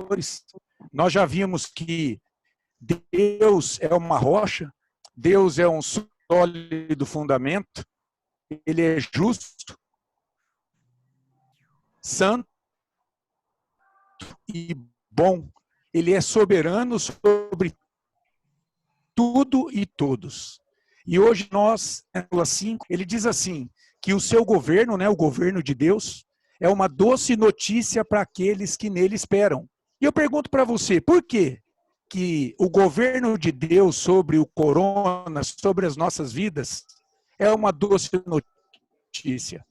anteriores. Nós já vimos que Deus é uma rocha, Deus é um sólido fundamento, Ele é justo, santo e bom. Ele é soberano sobre tudo e todos. E hoje nós, assim, ele diz assim, que o seu governo, né, o governo de Deus, é uma doce notícia para aqueles que nele esperam. E eu pergunto para você, por quê que o governo de Deus sobre o corona, sobre as nossas vidas, é uma doce notícia?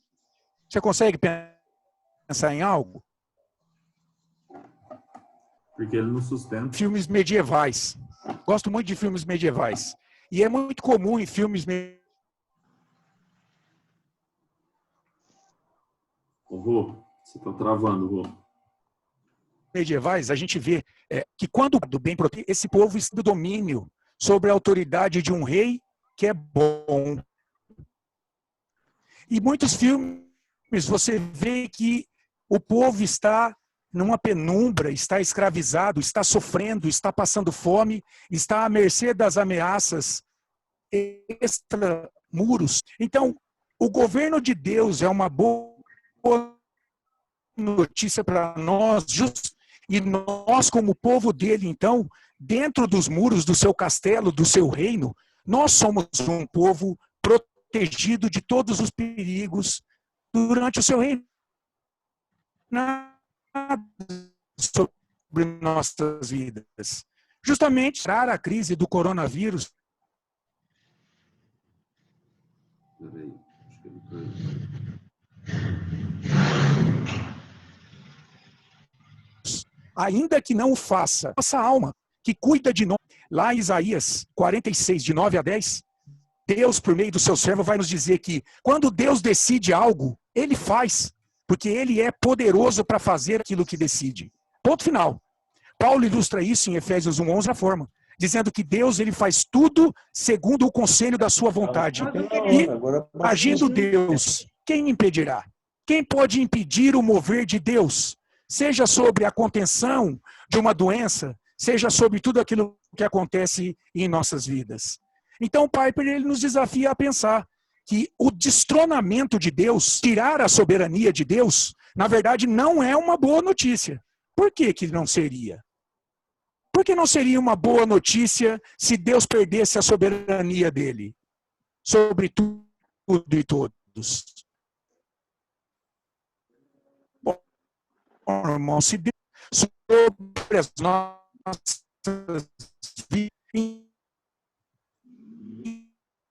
Você consegue pensar em algo? Porque ele nos sustenta. Filmes medievais. Gosto muito de filmes medievais. E é muito comum em filmes Rô, você está travando, Rô. medievais, a gente vê que quando do bem protege, esse povo está no domínio sobre a autoridade de um rei que é bom. E muitos filmes você vê que o povo está numa penumbra, está escravizado, está sofrendo, está passando fome, está à mercê das ameaças extramuros. Então, o governo de Deus é uma boa notícia para nós, e nós, como povo dele, então, dentro dos muros do seu castelo, do seu reino, nós somos um povo protegido de todos os perigos durante o seu reino. Nada sobre nossas vidas. Justamente, para a crise do coronavírus. Peraí, acho que ele caiu. Ainda que não o faça, nossa alma, que cuida de nós. Lá em Isaías 46, de 9 a 10, Deus, por meio do seu servo, vai nos dizer que quando Deus decide algo, ele faz, porque ele é poderoso para fazer aquilo que decide. Ponto final. Paulo ilustra isso em Efésios 1:11 da forma, dizendo que Deus ele faz tudo segundo o conselho da sua vontade. E, agindo Deus, quem impedirá? Quem pode impedir o mover de Deus? Seja sobre a contenção de uma doença, seja sobre tudo aquilo que acontece em nossas vidas. Então o Piper ele nos desafia a pensar que o destronamento de Deus, tirar a soberania de Deus, na verdade não é uma boa notícia. Por que que não seria? Por que não seria uma boa notícia se Deus perdesse a soberania dele sobre tudo e todos? Bom, irmão, se Deus sobre as nossas vidas.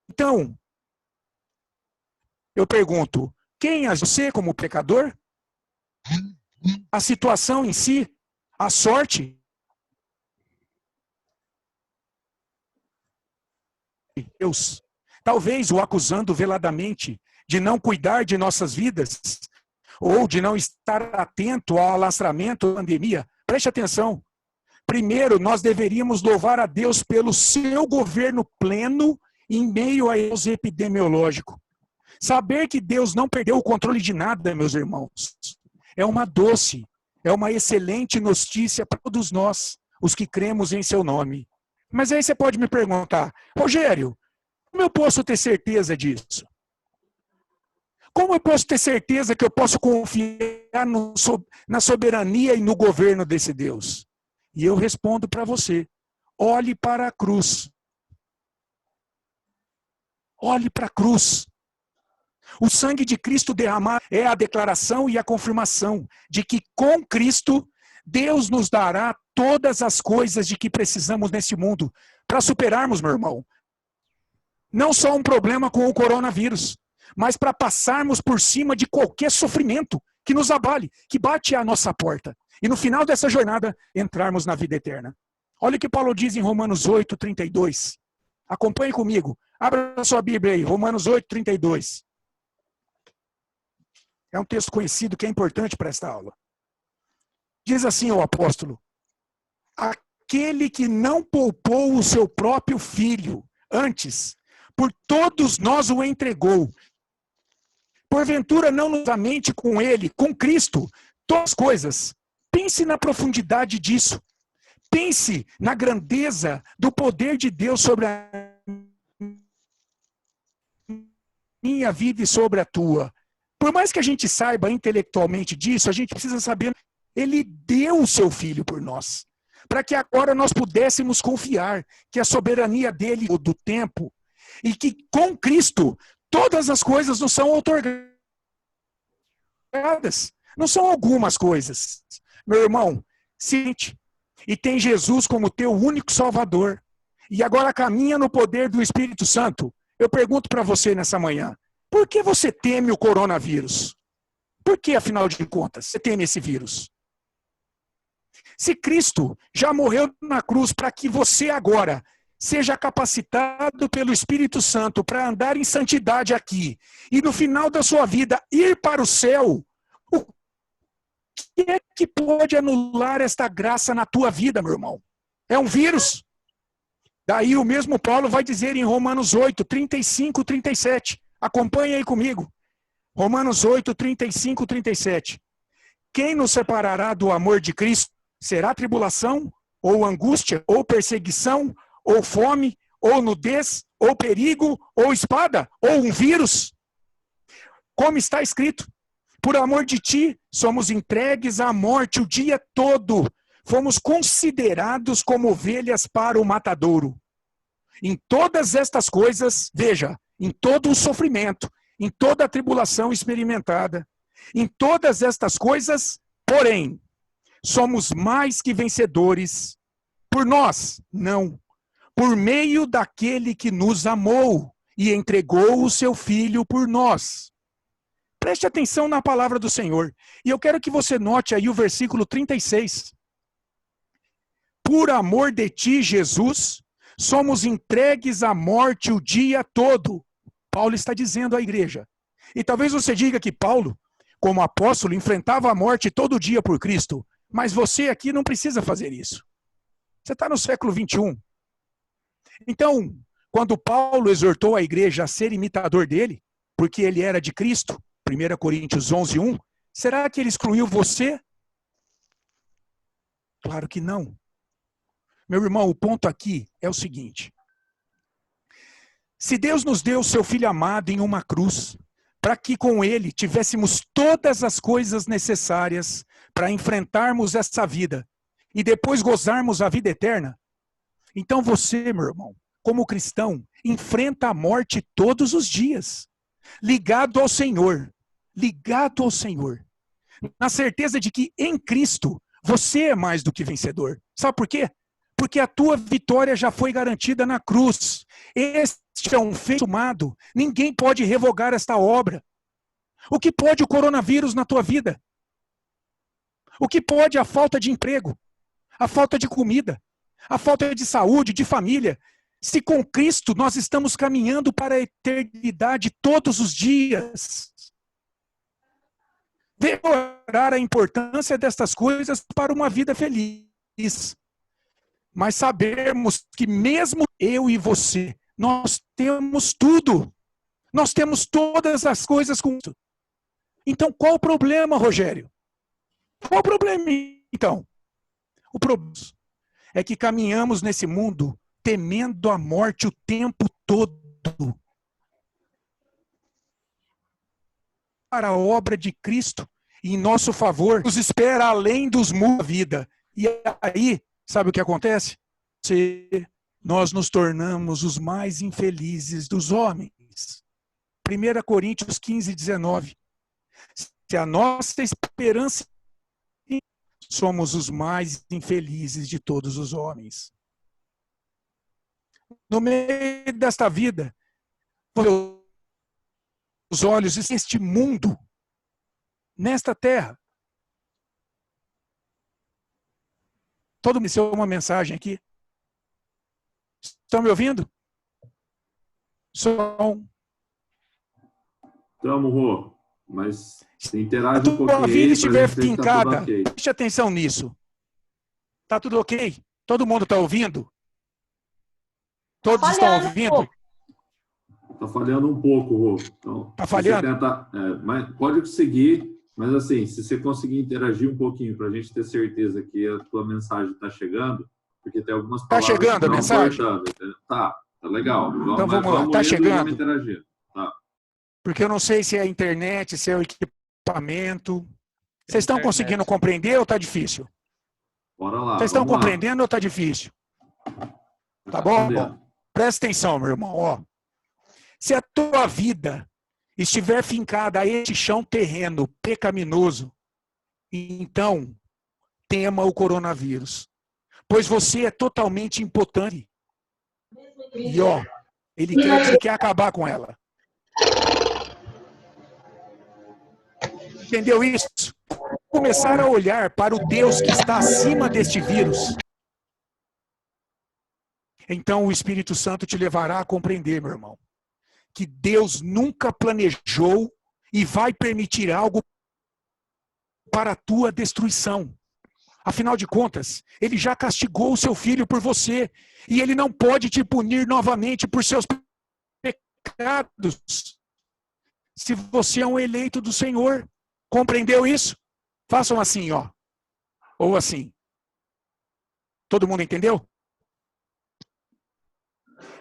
Então, eu pergunto, quem é você como pecador? A situação em si? A sorte? Deus, talvez o acusando veladamente de não cuidar de nossas vidas ou de não estar atento ao alastramento da pandemia. Preste atenção. Primeiro, nós deveríamos louvar a Deus pelo seu governo pleno em meio a esse epidemiológico. Saber que Deus não perdeu o controle de nada, meus irmãos, é uma doce, é uma excelente notícia para todos nós, os que cremos em seu nome. Mas aí você pode me perguntar, Rogério, como eu posso ter certeza disso? Como eu posso ter certeza que eu posso confiar na soberania e no governo desse Deus? E eu respondo para você, olhe para a cruz. Olhe para a cruz. O sangue de Cristo derramado é a declaração e a confirmação de que com Cristo, Deus nos dará todas as coisas de que precisamos nesse mundo para superarmos, meu irmão. Não só um problema com o coronavírus, mas para passarmos por cima de qualquer sofrimento que nos abale, que bate à nossa porta. E no final dessa jornada, entrarmos na vida eterna. Olha o que Paulo diz em Romanos 8:32. Acompanhe comigo. Abra a sua Bíblia aí, Romanos 8:32. É um texto conhecido que é importante para esta aula. Diz assim o apóstolo: aquele que não poupou o seu próprio filho, antes, por todos nós o entregou. Porventura não nos amente com ele, com Cristo, todas as coisas. Pense na profundidade disso. Pense na grandeza do poder de Deus sobre a minha vida e sobre a tua. Por mais que a gente saiba intelectualmente disso, a gente precisa saber, ele deu o seu filho por nós, para que agora nós pudéssemos confiar que a soberania dele do tempo e que com Cristo todas as coisas nos são outorgadas. Não são algumas coisas. Meu irmão, sente e tem Jesus como teu único Salvador e agora caminha no poder do Espírito Santo. Eu pergunto para você nessa manhã, por que você teme o coronavírus? Por que, afinal de contas, você teme esse vírus? Se Cristo já morreu na cruz para que você agora seja capacitado pelo Espírito Santo para andar em santidade aqui e no final da sua vida ir para o céu, o que é que pode anular esta graça na tua vida, meu irmão? É um vírus. Daí o mesmo Paulo vai dizer em Romanos 8, 35, 37. Acompanhe aí comigo. Romanos 8, 35, 37. Quem nos separará do amor de Cristo? Será tribulação, ou angústia, ou perseguição, ou fome, ou nudez, ou perigo, ou espada, ou um vírus? Como está escrito, por amor de ti, somos entregues à morte o dia todo. Fomos considerados como ovelhas para o matadouro. Em todas estas coisas, veja, em todo o sofrimento, em toda a tribulação experimentada, em todas estas coisas, porém, somos mais que vencedores. Por nós, não. Por meio daquele que nos amou e entregou o seu Filho por nós. Preste atenção na palavra do Senhor. E eu quero que você note aí o versículo 36. Por amor de ti, Jesus, somos entregues à morte o dia todo. Paulo está dizendo à igreja. E talvez você diga que Paulo, como apóstolo, enfrentava a morte todo dia por Cristo. Mas você aqui não precisa fazer isso. Você está no século 21. Então, quando Paulo exortou a igreja a ser imitador dele, porque ele era de Cristo, 1 Coríntios 11, 1, será que ele excluiu você? Claro que não. Meu irmão, o ponto aqui é o seguinte. Se Deus nos deu o seu Filho amado em uma cruz, para que com ele tivéssemos todas as coisas necessárias para enfrentarmos essa vida e depois gozarmos a vida eterna, então você, meu irmão, como cristão, enfrenta a morte todos os dias, ligado ao Senhor, na certeza de que em Cristo você é mais do que vencedor. Sabe por quê? Porque a tua vitória já foi garantida na cruz. Este é um feito consumado. Ninguém pode revogar esta obra. O que pode o coronavírus na tua vida? O que pode a falta de emprego? A falta de comida? A falta de saúde, de família? Se com Cristo nós estamos caminhando para a eternidade todos os dias. Valorar a importância destas coisas para uma vida feliz. Mas sabermos que mesmo eu e você, nós temos tudo. Nós temos todas as coisas com isso. Então, qual o problema, Rogério? Qual o problema, então? O problema é que caminhamos nesse mundo temendo a morte o tempo todo. Para a obra de Cristo, em nosso favor, nos espera além dos muros da vida. E aí, sabe o que acontece? Nós nos tornamos os mais infelizes dos homens. 1 Coríntios 15, 19. Se a nossa esperança somos os mais infelizes de todos os homens. No meio desta vida, os olhos deste mundo, nesta terra. Todo mundo recebeu uma mensagem aqui. Estão me ouvindo? Som. Estamos, Rô, mas se interage um pouquinho. Se a tua filha estiver Tá fincada, okay. preste atenção nisso. Está tudo ok? Todo mundo está ouvindo? Todos estão ouvindo? Está falhando um pouco, Rô. Então, está falhando? Mas pode seguir. Mas assim, se você conseguir interagir um pouquinho para a gente ter certeza que a tua mensagem está chegando, porque tem algumas Tá palavras que chegando a estão mensagem? cortando. Entendeu? Tá legal. Então Mas vamos lá, vamos tá indo e vamos chegando. interagindo. Tá. Porque eu não sei se é a internet, se é o equipamento. Vocês estão conseguindo Internet. compreender ou tá difícil? Bora lá, Vocês estão vamos lá. compreendendo ou tá difícil? Tá bom? Presta atenção, meu irmão. Ó. Se a tua vida estiver fincada a este chão terreno pecaminoso, então tema o coronavírus. Pois você é totalmente impotente. E ó, ele quer acabar com ela. Entendeu isso? Começar a olhar para o Deus que está acima deste vírus. Então o Espírito Santo te levará a compreender, meu irmão, que Deus nunca planejou e vai permitir algo para a tua destruição. Afinal de contas, ele já castigou o seu filho por você e ele não pode te punir novamente por seus pecados. Se você é um eleito do Senhor, compreendeu isso? Façam assim, ó. Ou assim. Todo mundo entendeu?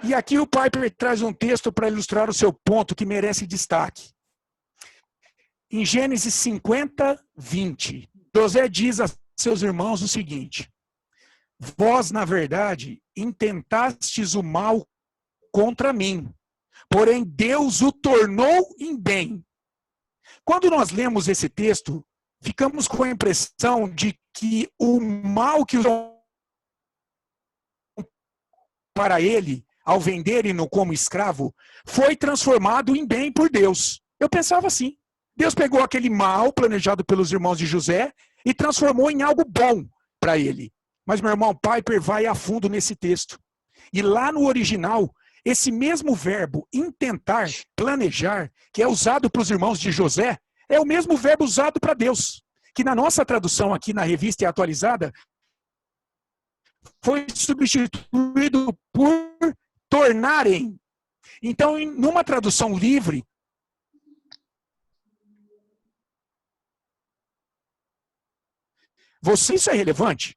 E aqui o Piper traz um texto para ilustrar o seu ponto que merece destaque. Em Gênesis 50, 20, José diz a seus irmãos o seguinte: vós, na verdade, intentastes o mal contra mim, porém Deus o tornou em bem. Quando nós lemos esse texto, ficamos com a impressão de que o mal que usam para ele, ao venderem-no como escravo, foi transformado em bem por Deus. Eu pensava assim. Deus pegou aquele mal planejado pelos irmãos de José e transformou em algo bom para ele. Mas meu irmão Piper vai a fundo nesse texto. E lá no original, esse mesmo verbo intentar, planejar, que é usado para os irmãos de José, é o mesmo verbo usado para Deus. Que na nossa tradução aqui na revista atualizada, foi substituído por tornarem. Então, numa tradução livre, isso é relevante?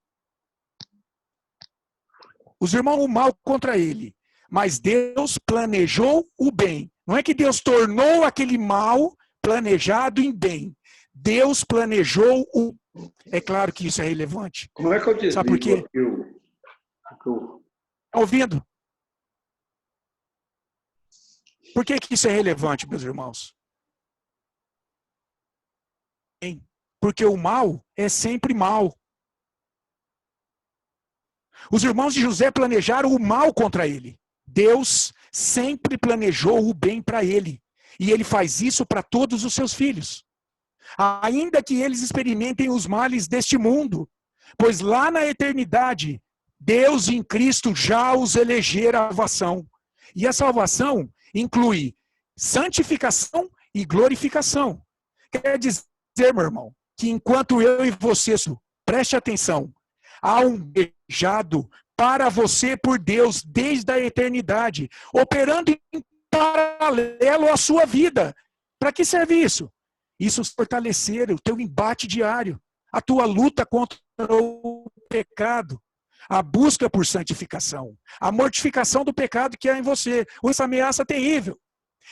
Os irmãos o mal contra ele, mas Deus planejou o bem. Não é que Deus tornou aquele mal planejado em bem. Deus planejou o... É claro que isso é relevante. Como é que eu desligo? Sabe por quê? Está ouvindo? Por que isso é relevante, meus irmãos? Porque o mal é sempre mal. Os irmãos de José planejaram o mal contra ele. Deus sempre planejou o bem para ele. E ele faz isso para todos os seus filhos. Ainda que eles experimentem os males deste mundo. Pois lá na eternidade, Deus em Cristo já os elegera a salvação. E a salvação inclui santificação e glorificação. Quer dizer, meu irmão, que enquanto eu e você, preste atenção, há um beijado para você por Deus desde a eternidade, operando em paralelo à sua vida. Para que serve isso? Isso fortalecer o teu embate diário, a tua luta contra o pecado, a busca por santificação, a mortificação do pecado que há em você, essa ameaça terrível.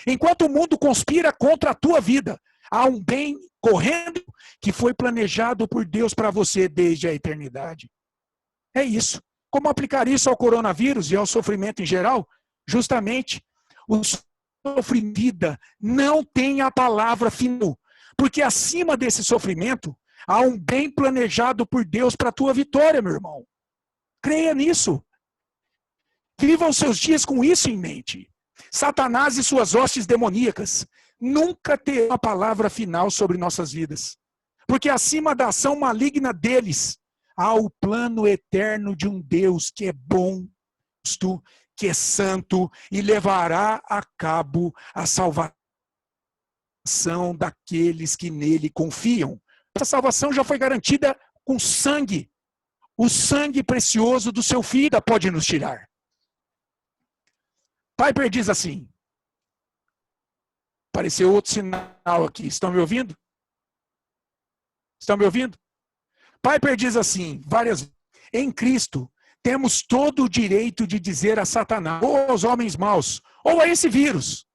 Enquanto o mundo conspira contra a tua vida, há um bem correndo que foi planejado por Deus para você desde a eternidade. É isso. Como aplicar isso ao coronavírus e ao sofrimento em geral? Justamente, o sofrimento não tem a palavra final, porque acima desse sofrimento há um bem planejado por Deus para a tua vitória, meu irmão. Creia nisso. Viva os seus dias com isso em mente. Satanás e suas hostes demoníacas nunca terão a palavra final sobre nossas vidas. Porque acima da ação maligna deles, há o plano eterno de um Deus que é bom, justo, que é santo e levará a cabo a salvação daqueles que nele confiam. Essa salvação já foi garantida com sangue. O sangue precioso do seu filho pode nos tirar. Piper diz assim. Apareceu outro sinal aqui. Estão me ouvindo? Estão me ouvindo? Piper diz assim, várias vezes, em Cristo temos todo o direito de dizer a Satanás, ou aos homens maus, ou a esse vírus,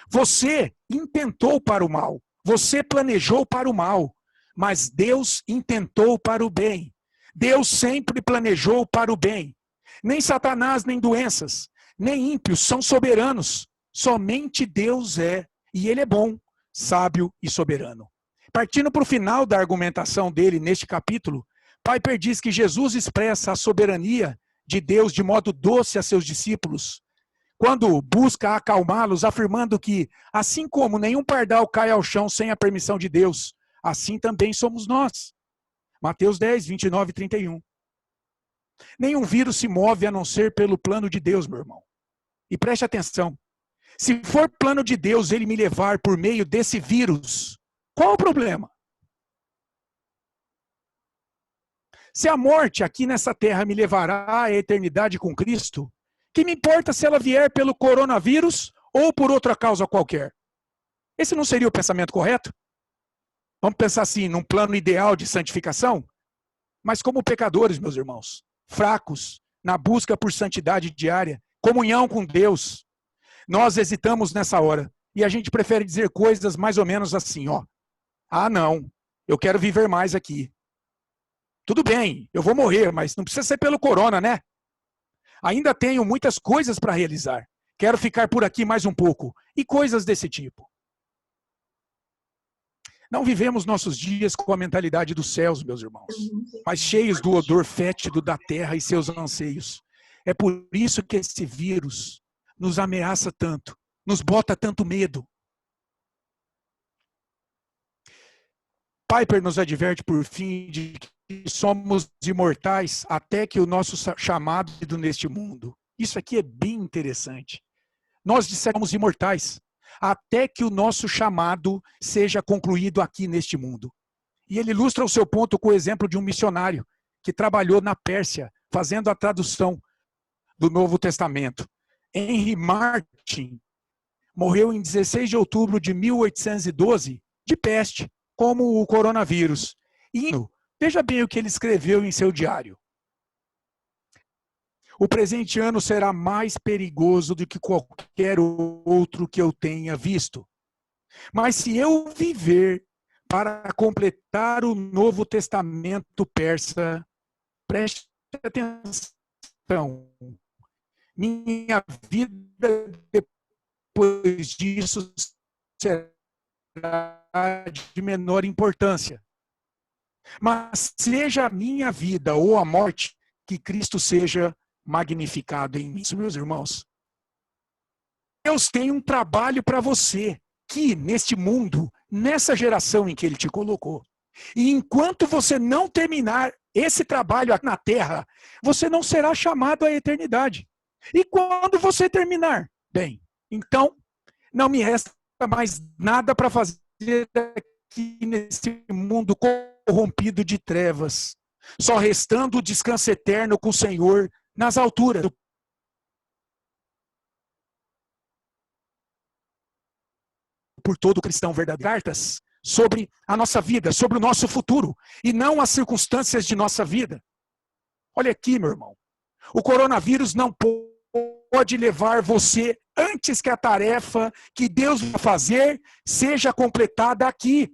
você intentou para o mal, você planejou para o mal, mas Deus intentou para o bem. Deus sempre planejou para o bem. Nem Satanás, nem doenças, nem ímpios são soberanos. Somente Deus é, e Ele é bom, sábio e soberano. Partindo para o final da argumentação dele neste capítulo, Piper diz que Jesus expressa a soberania de Deus de modo doce a seus discípulos, quando busca acalmá-los, afirmando que, assim como nenhum pardal cai ao chão sem a permissão de Deus, assim também somos nós. Mateus 10, 29 e 31. Nenhum vírus se move a não ser pelo plano de Deus, meu irmão. E preste atenção. Se for plano de Deus ele me levar por meio desse vírus, qual o problema? Se a morte aqui nessa terra me levará à eternidade com Cristo, que me importa se ela vier pelo coronavírus ou por outra causa qualquer? Esse não seria o pensamento correto? Vamos pensar assim, num plano ideal de santificação? Mas como pecadores, meus irmãos, fracos, na busca por santidade diária, comunhão com Deus, nós hesitamos nessa hora. E a gente prefere dizer coisas mais ou menos assim, ó. Ah, não, eu quero viver mais aqui. Tudo bem, eu vou morrer, mas não precisa ser pelo corona, né? Ainda tenho muitas coisas para realizar. Quero ficar por aqui mais um pouco. E coisas desse tipo. Não vivemos nossos dias com a mentalidade dos céus, meus irmãos, mas cheios do odor fétido da terra e seus anseios. É por isso que esse vírus nos ameaça tanto, nos bota tanto medo. Piper nos adverte, por fim, de que somos imortais até que o nosso chamado neste mundo. Isso aqui é bem interessante. Nós dissemos imortais até que o nosso chamado seja concluído aqui neste mundo. E ele ilustra o seu ponto com o exemplo de um missionário que trabalhou na Pérsia, fazendo a tradução do Novo Testamento. Henry Martin morreu em 16 de outubro de 1812 de peste, como o coronavírus. E veja bem o que ele escreveu em seu diário. O presente ano será mais perigoso do que qualquer outro que eu tenha visto. Mas se eu viver para completar o Novo Testamento persa, preste atenção, minha vida depois disso será de menor importância. Mas seja a minha vida ou a morte, que Cristo seja magnificado em mim. Meus irmãos, Deus tem um trabalho para você, aqui neste mundo, nessa geração em que Ele te colocou. E enquanto você não terminar esse trabalho aqui na terra, você não será chamado à eternidade. E quando você terminar? Bem, então, não me resta mais nada para fazer aqui nesse mundo corrompido de trevas, só restando o descanso eterno com o Senhor nas alturas. Por todo cristão verdadeiro, cartas sobre a nossa vida, sobre o nosso futuro, e não as circunstâncias de nossa vida. Olha aqui, meu irmão, o coronavírus não pode levar você antes que a tarefa que Deus vai fazer seja completada aqui.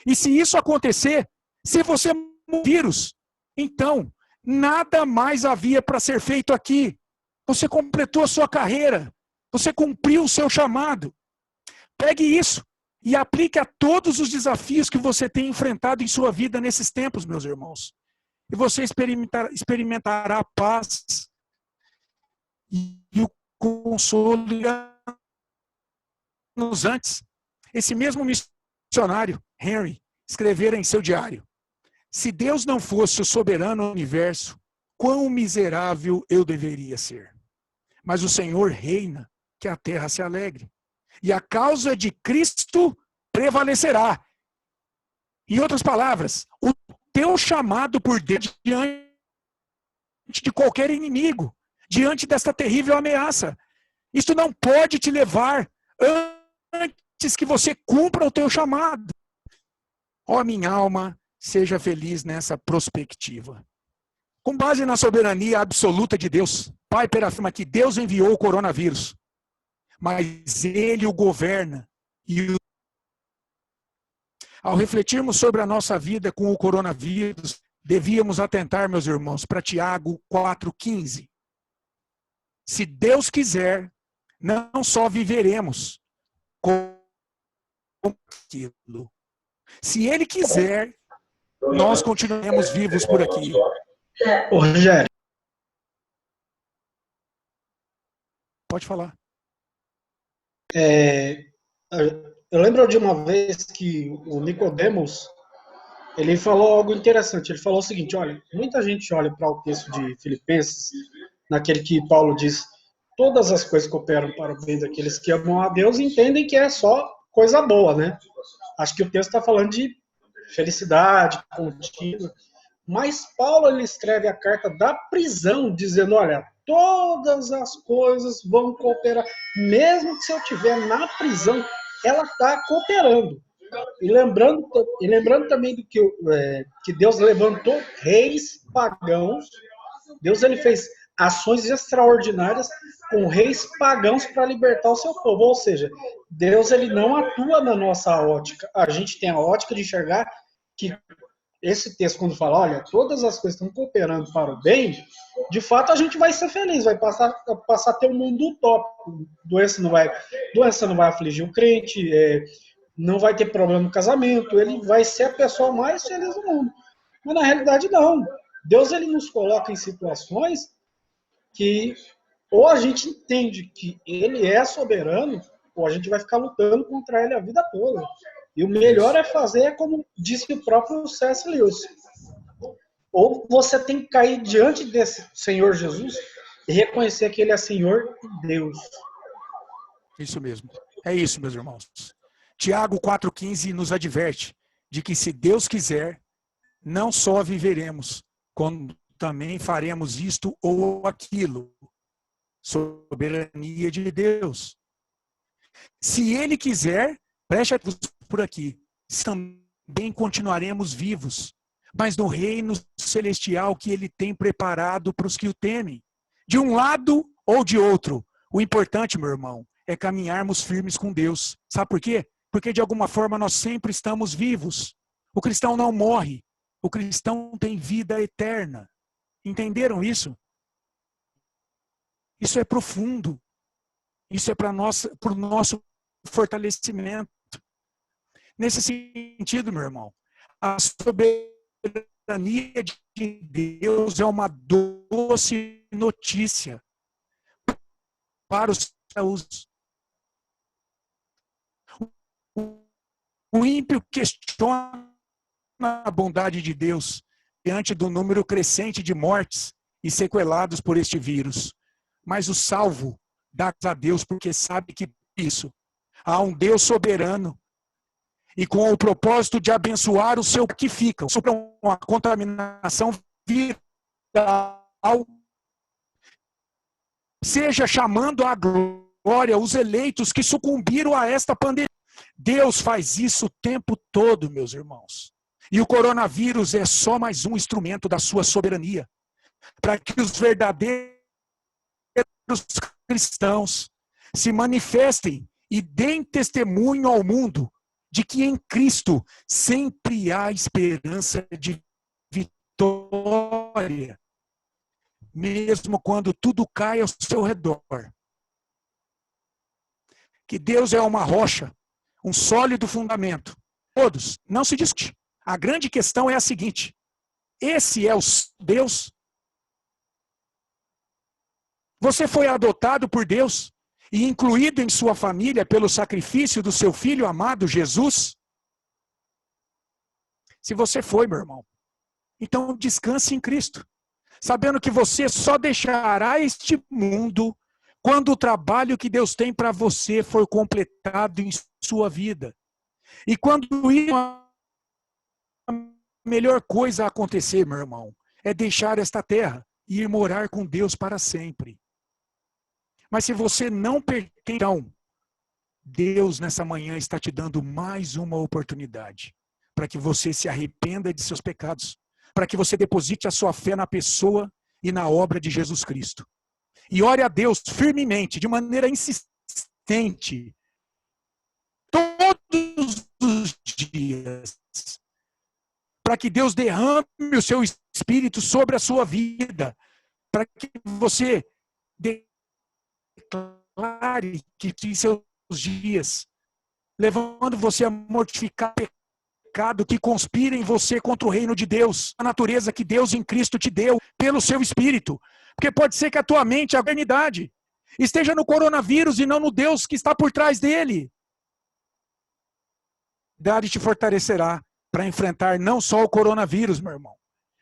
E se isso acontecer, se você morrer vírus, então nada mais havia para ser feito aqui. Você completou a sua carreira. Você cumpriu o seu chamado. Pegue isso e aplique a todos os desafios que você tem enfrentado em sua vida nesses tempos, meus irmãos. E você experimentará a paz e o consolo nos antes. Esse mesmo missionário, Henry, escrevera em seu diário: se Deus não fosse o soberano do universo, quão miserável eu deveria ser. Mas o Senhor reina, que a terra se alegre. E a causa de Cristo prevalecerá. Em outras palavras, o teu chamado por Deus diante de qualquer inimigo, diante desta terrível ameaça. Isso não pode te levar antes que você cumpra o teu chamado. Ó minha alma, Seja feliz nessa perspectiva. Com base na soberania absoluta de Deus, Piper afirma que Deus enviou o coronavírus, mas Ele o governa. Ao refletirmos sobre a nossa vida com o coronavírus, devíamos atentar, meus irmãos, para Tiago 4,15. Se Deus quiser, não só viveremos com aquilo. Se Ele quiser, nós continuaremos vivos por aqui. Ô, Rogério. Pode falar. Eu lembro de uma vez que o Nicodemos, ele falou algo interessante. Ele falou o seguinte, olha, muita gente olha para o texto de Filipenses, naquele que Paulo diz, todas as coisas cooperam para o bem daqueles que amam a Deus e entendem que é só coisa boa, né? Acho que o texto está falando de felicidade contínua. Mas Paulo, ele escreve a carta da prisão, dizendo, olha, todas as coisas vão cooperar. Mesmo que se eu estiver na prisão, ela está cooperando. E lembrando também do que Deus levantou reis pagãos. Deus, ele fez ações extraordinárias com reis pagãos para libertar o seu povo. Ou seja, Deus, ele não atua na nossa ótica. A gente tem a ótica de enxergar que esse texto, quando fala, olha, todas as coisas estão cooperando para o bem, de fato a gente vai ser feliz, vai passar a ter um mundo utópico. Doença não vai afligir o crente, não vai ter problema no casamento, ele vai ser a pessoa mais feliz do mundo. Mas na realidade não. Deus, ele nos coloca em situações que ou a gente entende que ele é soberano, ou a gente vai ficar lutando contra ele a vida toda. E o melhor é fazer como disse o próprio C.S. Lewis. Ou você tem que cair diante desse Senhor Jesus e reconhecer que ele é Senhor e Deus. Isso mesmo. É isso, meus irmãos. Tiago 4,15 nos adverte de que se Deus quiser, não só viveremos, como também faremos isto ou aquilo. Soberania de Deus. Se Ele quiser, preste atenção por aqui, também continuaremos vivos, mas no reino celestial que Ele tem preparado para os que o temem. De um lado ou de outro, o importante, meu irmão, é caminharmos firmes com Deus. Sabe por quê? Porque de alguma forma nós sempre estamos vivos. O cristão não morre, o cristão tem vida eterna. Entenderam isso? Isso é profundo. Isso é para o nosso fortalecimento. Nesse sentido, meu irmão, a soberania de Deus é uma doce notícia para os céus. O ímpio questiona a bondade de Deus diante do número crescente de mortes e sequelados por este vírus. Mas o salvo dá a Deus porque sabe que isso há um Deus soberano e com o propósito de abençoar o seu que fica, sobre uma contaminação viral, seja chamando à glória os eleitos que sucumbiram a esta pandemia. Deus faz isso o tempo todo, meus irmãos. E o coronavírus é só mais um instrumento da sua soberania, para que os verdadeiros cristãos se manifestem e deem testemunho ao mundo de que em Cristo sempre há esperança de vitória, mesmo quando tudo cai ao seu redor. Que Deus é uma rocha, um sólido fundamento. Todos, não se discute. A grande questão é a seguinte: esse é o Deus? Você foi adotado por Deus e incluído em sua família pelo sacrifício do seu Filho amado, Jesus? Se você foi, meu irmão, então descanse em Cristo, sabendo que você só deixará este mundo quando o trabalho que Deus tem para você for completado em sua vida. E quando isso, a melhor coisa a acontecer, meu irmão, é deixar esta terra e ir morar com Deus para sempre. Mas se você não pertence, então, Deus nessa manhã está te dando mais uma oportunidade para que você se arrependa de seus pecados, para que você deposite a sua fé na pessoa e na obra de Jesus Cristo. E ore a Deus firmemente, de maneira insistente, todos os dias, para que Deus derrame o seu Espírito sobre a sua vida, para que você declare que em seus dias, levando você a mortificar pecado que conspira em você contra o reino de Deus, a natureza que Deus em Cristo te deu pelo seu Espírito. Porque pode ser que a tua mente, a eternidade, esteja no coronavírus e não no Deus que está por trás dele. Deus te fortalecerá para enfrentar não só o coronavírus, meu irmão,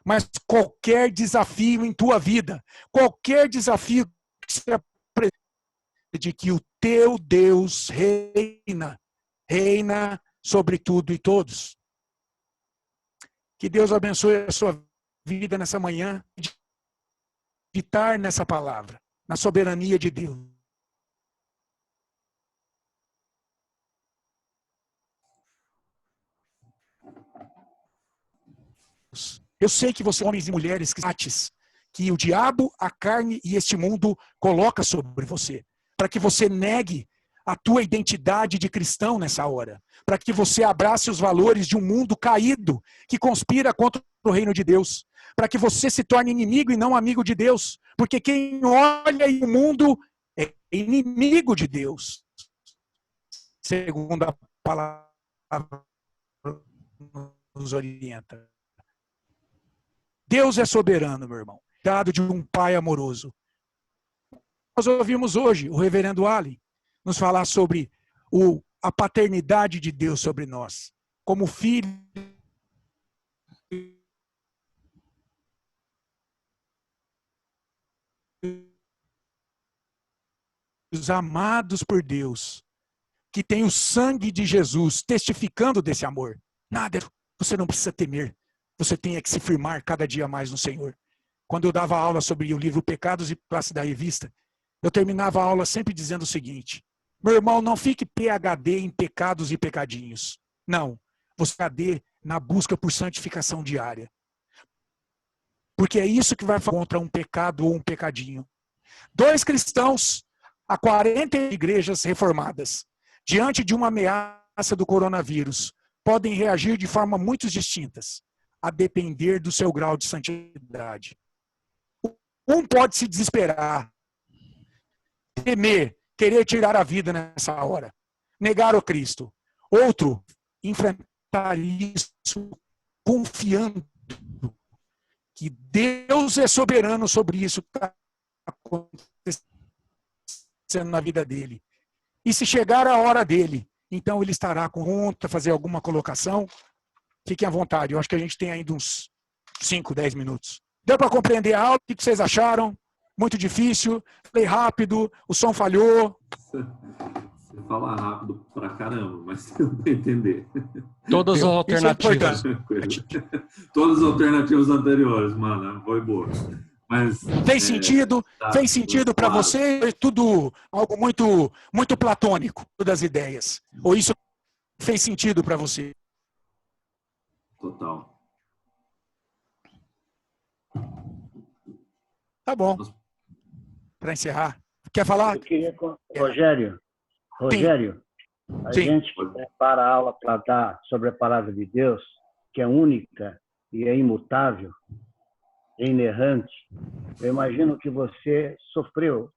mas qualquer desafio em tua vida, qualquer desafio que se apresente, de que o teu Deus reina sobre tudo e todos. Que Deus abençoe a sua vida nessa manhã, meditar nessa palavra, na soberania de Deus. Eu sei que vocês, homens e mulheres, que o diabo, a carne e este mundo coloca sobre você, para que você negue a tua identidade de cristão nessa hora, para que você abrace os valores de um mundo caído que conspira contra o reino de Deus, para que você se torne inimigo e não amigo de Deus, porque quem olha o mundo é inimigo de Deus, segundo a palavra nos orienta. Deus é soberano, meu irmão, dado de um pai amoroso. Nós ouvimos hoje o reverendo Allen nos falar sobre a paternidade de Deus sobre nós, como filhos amados por Deus, que tem o sangue de Jesus testificando desse amor. Nada, você não precisa temer, você tem que se firmar cada dia mais no Senhor. Quando eu dava aula sobre o livro Pecados e Classe da Revista, eu terminava a aula sempre dizendo o seguinte: meu irmão, não fique PhD em pecados e pecadinhos. Não, você PhD na busca por santificação diária. Porque é isso que vai fazer contra um pecado ou um pecadinho. 2 cristãos a 40 igrejas reformadas, diante de uma ameaça do coronavírus, podem reagir de forma muito distintas, a depender do seu grau de santidade. Um pode se desesperar, temer, querer tirar a vida nessa hora, negar o Cristo. Outro, enfrentar isso confiando que Deus é soberano sobre isso que está acontecendo na vida dele. E se chegar a hora dele, então ele estará contra fazer alguma colocação. Fiquem à vontade, eu acho que a gente tem ainda uns 5, 10 minutos. Deu para compreender a aula? O que vocês acharam? Muito difícil? Falei rápido? O som falhou? Você fala rápido pra caramba, mas deu para entender. Todas as alternativas. Todas as alternativas anteriores, mano, foi boa. Mas, fez sentido? Fez sentido para você? É tudo algo muito, muito platônico, todas as ideias. Ou isso fez sentido para você? Total. Tá bom. Para encerrar. Quer falar? Eu queria... Rogério, a gente prepara a aula para dar sobre a palavra de Deus, que é única e é imutável, é inerrante. Eu imagino que você sofreu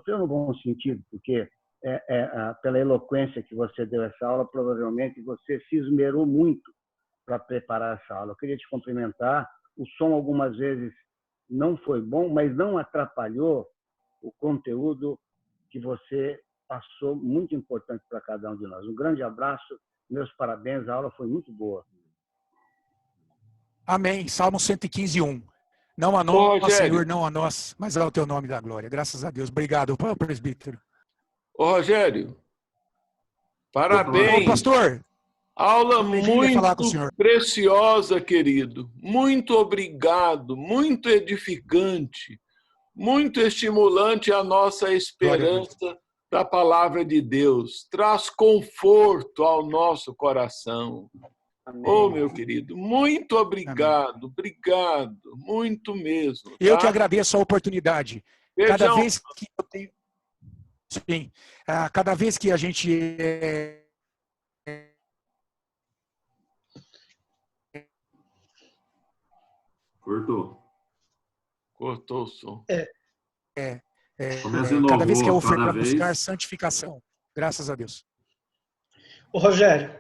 no bom sentido, porque pela eloquência que você deu essa aula, provavelmente você se esmerou muito para preparar essa aula. Eu queria te cumprimentar. O som algumas vezes não foi bom, mas não atrapalhou o conteúdo que você passou, muito importante para cada um de nós. Um grande abraço, meus parabéns, a aula foi muito boa. Amém. Salmo 115, 1. Não a nós, Senhor, não a nós, mas ao teu nome da glória. Graças a Deus. Obrigado, presbítero. Ô, Rogério, parabéns. Ô, pastor. Aula muito preciosa, querido. Muito obrigado, muito edificante, muito estimulante a nossa esperança da palavra de Deus. Traz conforto ao nosso coração. Oh, meu querido, muito obrigado, obrigado, muito mesmo. Tá? Eu que agradeço a oportunidade. Cada vez que eu tenho... Sim, cada vez que a gente... Cortou o som. Cada vez que é oferta para buscar santificação. Graças a Deus. Ô, Rogério,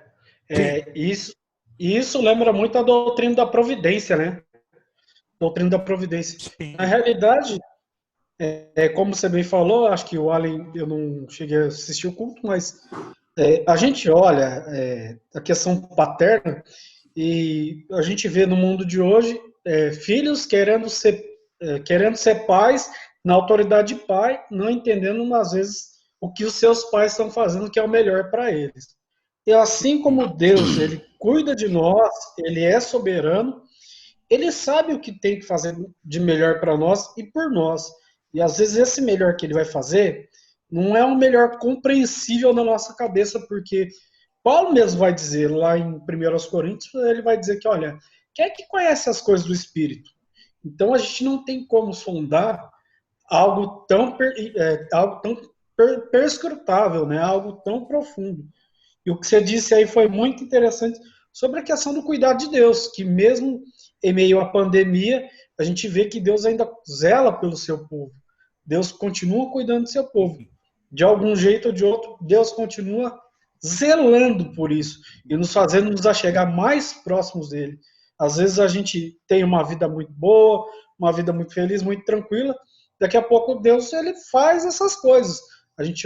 isso lembra muito a doutrina da providência, né? Doutrina da providência. Sim. Na realidade, como você bem falou, acho que o Allen, eu não cheguei a assistir o culto, mas a gente olha a questão paterna e a gente vê no mundo de hoje filhos querendo ser pais na autoridade de pai, não entendendo às vezes o que os seus pais estão fazendo que é o melhor para eles. E assim como Deus, ele cuida de nós, ele é soberano, ele sabe o que tem que fazer de melhor para nós e por nós. E às vezes esse melhor que ele vai fazer não é um melhor compreensível na nossa cabeça, porque Paulo mesmo vai dizer lá em 1 Coríntios, ele vai dizer que, olha, quem é que conhece as coisas do Espírito? Então a gente não tem como sondar algo tão perscrutável, né? Algo tão profundo. E o que você disse aí foi muito interessante sobre a questão do cuidado de Deus, que mesmo em meio à pandemia, a gente vê que Deus ainda zela pelo seu povo. Deus continua cuidando do seu povo. De algum jeito ou de outro, Deus continua zelando por isso e nos fazendo nos achegar mais próximos dele. Às vezes a gente tem uma vida muito boa, uma vida muito feliz, muito tranquila. Daqui a pouco Deus ele faz essas coisas. A gente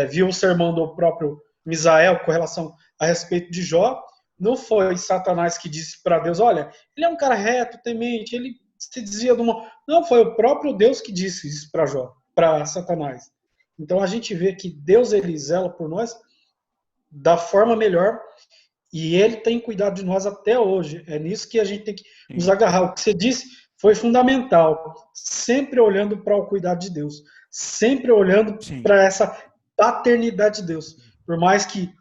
viu o sermão do próprio Misael com relação a respeito de Jó. Não foi Satanás que disse para Deus, olha, ele é um cara reto, temente, ele se desvia do mal. Não, foi o próprio Deus que disse isso para Jó, para Satanás. Então a gente vê que Deus ele zela por nós da forma melhor e ele tem cuidado de nós até hoje. É nisso que a gente tem que nos agarrar. O que você disse foi fundamental. Sempre olhando para o cuidado de Deus. Sempre olhando para essa paternidade de Deus. Por mais que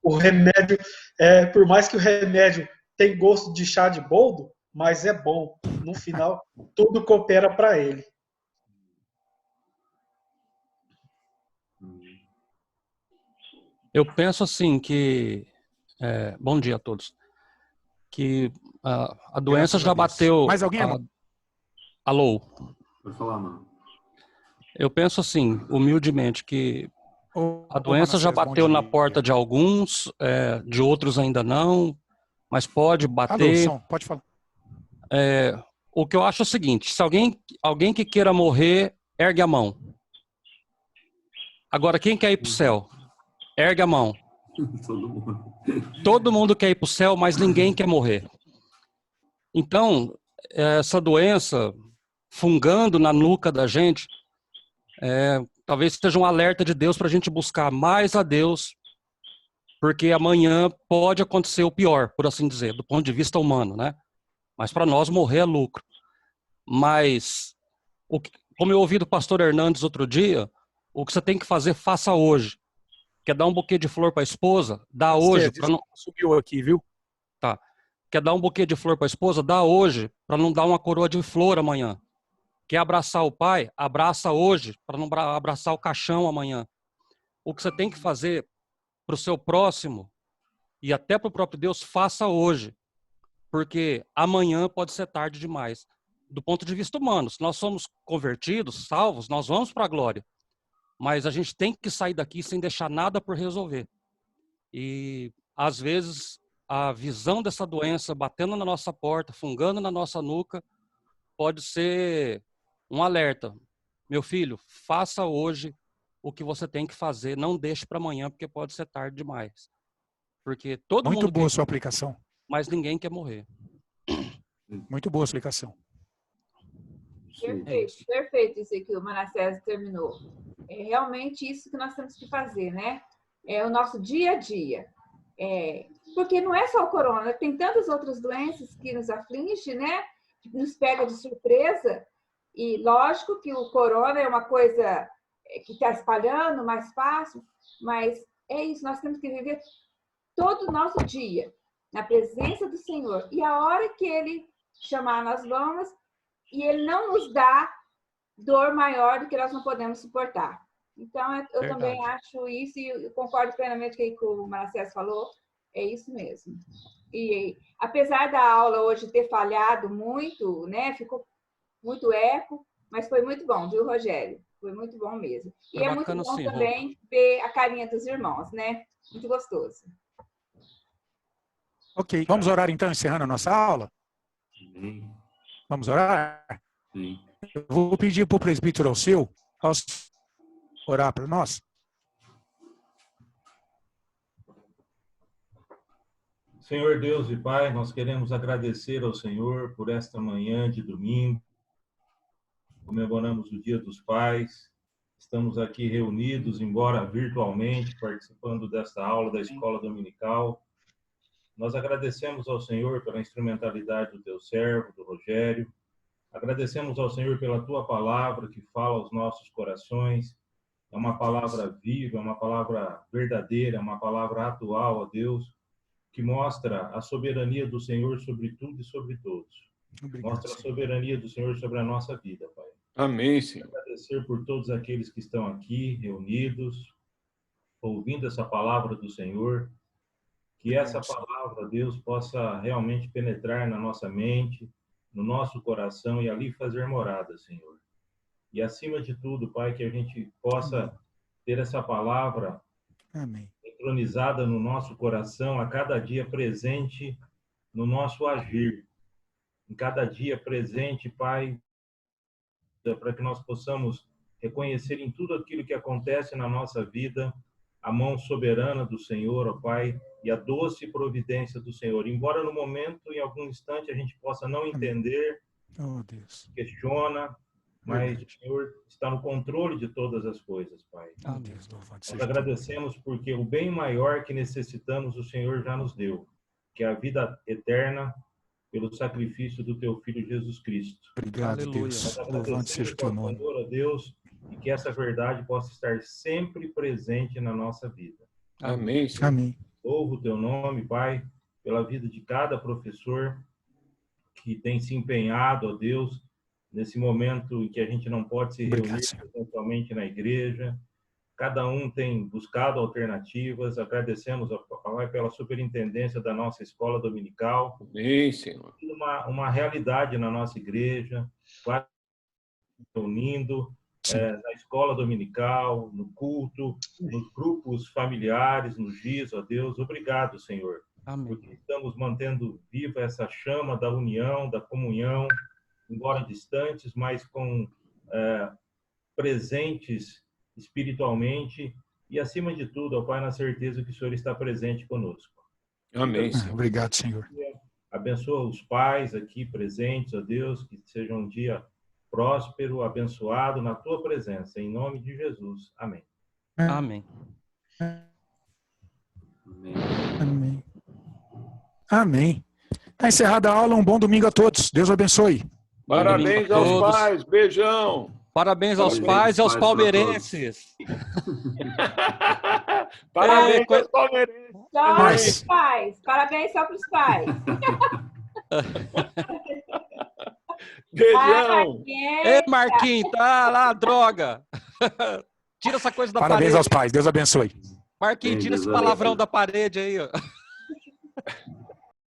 o remédio, por mais que o remédio tenha gosto de chá de boldo, mas é bom. No final, tudo coopera para ele. Eu penso assim que... bom dia a todos. Que a doença já bateu... Mais alguém, irmão? Alô? Pode falar, mano. Eu penso assim, humildemente, que a doença já bateu na porta de alguns, de outros ainda não, mas pode bater. Alô, pode falar. O que eu acho é o seguinte, se alguém que queira morrer, ergue a mão. Agora, quem quer ir para o céu? Ergue a mão. Todo mundo quer ir para o céu, mas ninguém quer morrer. Então, essa doença fungando na nuca da gente, talvez seja um alerta de Deus para a gente buscar mais a Deus, porque amanhã pode acontecer o pior, por assim dizer, do ponto de vista humano, né? Mas para nós morrer é lucro. Mas, como eu ouvi do pastor Hernandes outro dia, o que você tem que fazer, faça hoje. Quer dar um buquê de flor para a esposa? Dá hoje. Não... Subiu aqui, viu? Tá. Quer dar um buquê de flor para a esposa? Dá hoje, para não dar uma coroa de flor amanhã. Quer abraçar o pai? Abraça hoje, para não abraçar o caixão amanhã. O que você tem que fazer para o seu próximo e até para o próprio Deus, faça hoje. Porque amanhã pode ser tarde demais. Do ponto de vista humano, se nós somos convertidos, salvos, nós vamos para a glória. Mas a gente tem que sair daqui sem deixar nada por resolver. E, às vezes, a visão dessa doença batendo na nossa porta, fungando na nossa nuca, pode ser um alerta. Meu filho, faça hoje o que você tem que fazer. Não deixe para amanhã, porque pode ser tarde demais. Porque todo mundo... Muito boa a sua aplicação. Mas ninguém quer morrer. Muito boa a explicação. Perfeito, perfeito isso que o Manassés terminou. É realmente isso que nós temos que fazer, né? É o nosso dia a dia. Porque não é só o corona, tem tantas outras doenças que nos afligem, né? Que nos pega de surpresa. E lógico que o corona é uma coisa que está espalhando mais fácil, mas é isso, nós temos que viver todo o nosso dia. na presença do Senhor. E a hora que Ele chamar, nós vamos, e Ele não nos dá dor maior do que nós não podemos suportar. Então, eu também acho isso, e eu concordo plenamente com o que o Manassés falou, é isso mesmo. E apesar da aula hoje ter falhado muito, né, ficou muito eco, mas foi muito bom, viu, Rogério? Foi muito bom mesmo. E é muito bom também ver a carinha dos irmãos, né? Muito gostoso. Ok, vamos orar então, encerrando a nossa aula? Amém. Vamos orar? Sim. Eu vou pedir para o presbítero Alceu orar para nós. Senhor Deus e Pai, nós queremos agradecer ao Senhor por esta manhã de domingo. Comemoramos o Dia dos Pais. Estamos aqui reunidos, embora virtualmente, participando desta aula da Escola Dominical. Nós agradecemos ao Senhor pela instrumentalidade do teu servo, do Rogério. Agradecemos ao Senhor pela tua palavra que fala aos nossos corações. É uma palavra viva, é uma palavra verdadeira, é uma palavra atual, ó Deus, que mostra a soberania do Senhor sobre tudo e sobre todos. Obrigado, mostra a Senhor. soberania do Senhor sobre a nossa vida, Pai. Amém, Senhor. Agradecer por todos aqueles que estão aqui reunidos, ouvindo essa palavra do Senhor, que essa palavra, Deus, possa realmente penetrar na nossa mente, no nosso coração e ali fazer morada, Senhor. E acima de tudo, Pai, que a gente possa ter essa palavra Amém. entronizada no nosso coração, a cada dia presente no nosso agir. Em cada dia presente, Pai, para que nós possamos reconhecer em tudo aquilo que acontece na nossa vida a mão soberana do Senhor, ó Pai, e a doce providência do Senhor. Embora no momento, em algum instante, a gente possa não entender, Oh, Deus. questiona, mas o Senhor está no controle de todas as coisas, Pai. Oh, Deus, louvado Nós seja agradecemos porque o bem maior que necessitamos o Senhor já nos deu, que é a vida eterna pelo sacrifício do teu Filho Jesus Cristo. Obrigado, Aleluia. Deus. Nós Louvado seja o teu nome. Senhor, a Deus, e que essa verdade possa estar sempre presente na nossa vida. Amém, Senhor. Amém. Louvo o teu nome, Pai, pela vida de cada professor que tem se empenhado, ó Deus, nesse momento em que a gente não pode se Obrigado, reunir Senhor. presencialmente na igreja. Cada um tem buscado alternativas. Agradecemos, ó Pai, pela superintendência da nossa escola dominical. Amém, Senhor. Uma realidade na nossa igreja, reunindo na escola dominical, no culto, nos grupos familiares, nos dias, ó Deus. Obrigado, Senhor, Amém. porque estamos mantendo viva essa chama da união, da comunhão, embora distantes, mas com presentes espiritualmente e, acima de tudo, ó Pai, na certeza que o Senhor está presente conosco. Amém, Senhor. Obrigado, Senhor. Abençoa os pais aqui presentes, ó Deus, que seja um dia próspero, abençoado na tua presença, em nome de Jesus. Amém. Amém. Amém. Amém. Está encerrada a aula. Um bom domingo a todos. Deus abençoe. Parabéns domingo a aos todos. pais. Beijão. Parabéns aos Parabéns, pais e aos pais, pra palmeirenses. Parabéns É, aos palmeirenses. Só Mas- para os pais. Parabéns só para os pais. Beijão. Ei, Marquinhos, tá lá, droga. Tira essa coisa da Parabéns parede. aos pais. Deus abençoe. Marquinhos, tira Deus esse palavrão abençoe. da parede aí, ó.